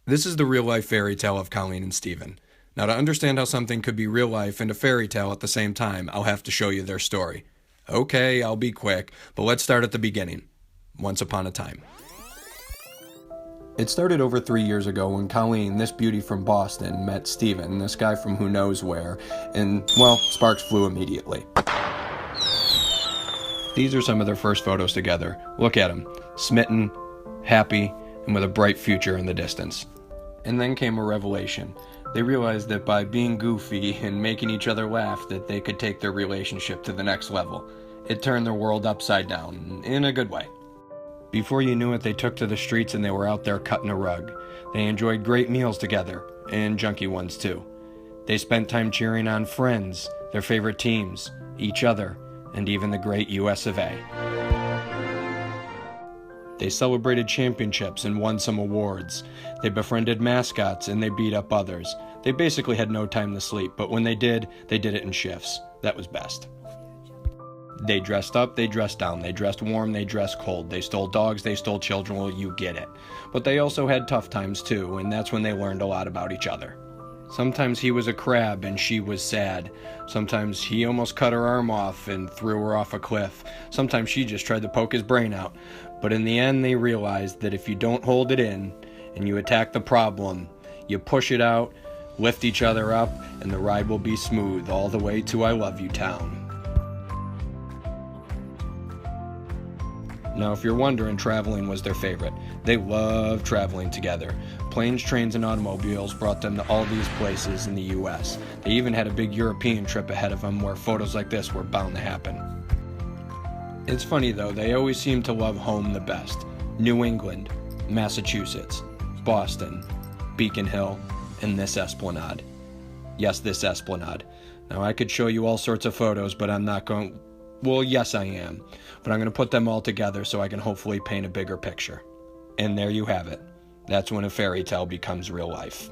This is the real-life fairy tale of Colleen and Stephen. Now, to understand how something could be real life and a fairy tale at the same time, I'll have to show you their story. Okay, I'll be quick, but let's start at the beginning. Once upon a time. It started over 3 years ago when Colleen, this beauty from Boston, met Stephen, this guy from who knows where, and, well, sparks flew immediately. These are some of their first photos together. Look at them. Smitten, happy, and with a bright future in the distance. And then came a revelation. They realized that by being goofy and making each other laugh that they could take their relationship to the next level. It turned their world upside down, in a good way. Before you knew it, they took to the streets and they were out there cutting a rug. They enjoyed great meals together, and junky ones too. They spent time cheering on friends, their favorite teams, each other, and even the great US of A. They celebrated championships and won some awards. They befriended mascots and they beat up others. They basically had no time to sleep, but when they did it in shifts. That was best. They dressed up, they dressed down, they dressed warm, they dressed cold. They stole dogs, they stole children, well, you get it. But they also had tough times too, and that's when they learned a lot about each other. Sometimes he was a crab and she was sad. Sometimes he almost cut her arm off and threw her off a cliff. Sometimes she just tried to poke his brain out. But in the end, they realized that if you don't hold it in and you attack the problem, you push it out, lift each other up, and the ride will be smooth all the way to I Love You Town. Now, if you're wondering, traveling was their favorite. They loved traveling together. Planes, trains, and automobiles brought them to all these places in the US. They even had a big European trip ahead of them where photos like this were bound to happen. It's funny though, they always seem to love home the best. New England, Massachusetts, Boston, Beacon Hill, and this Esplanade. Yes, this Esplanade. Now, I could show you all sorts of photos, but I'm not going... Well, yes, I am. But I'm going to put them all together so I can hopefully paint a bigger picture. And there you have it. That's when a fairy tale becomes real life.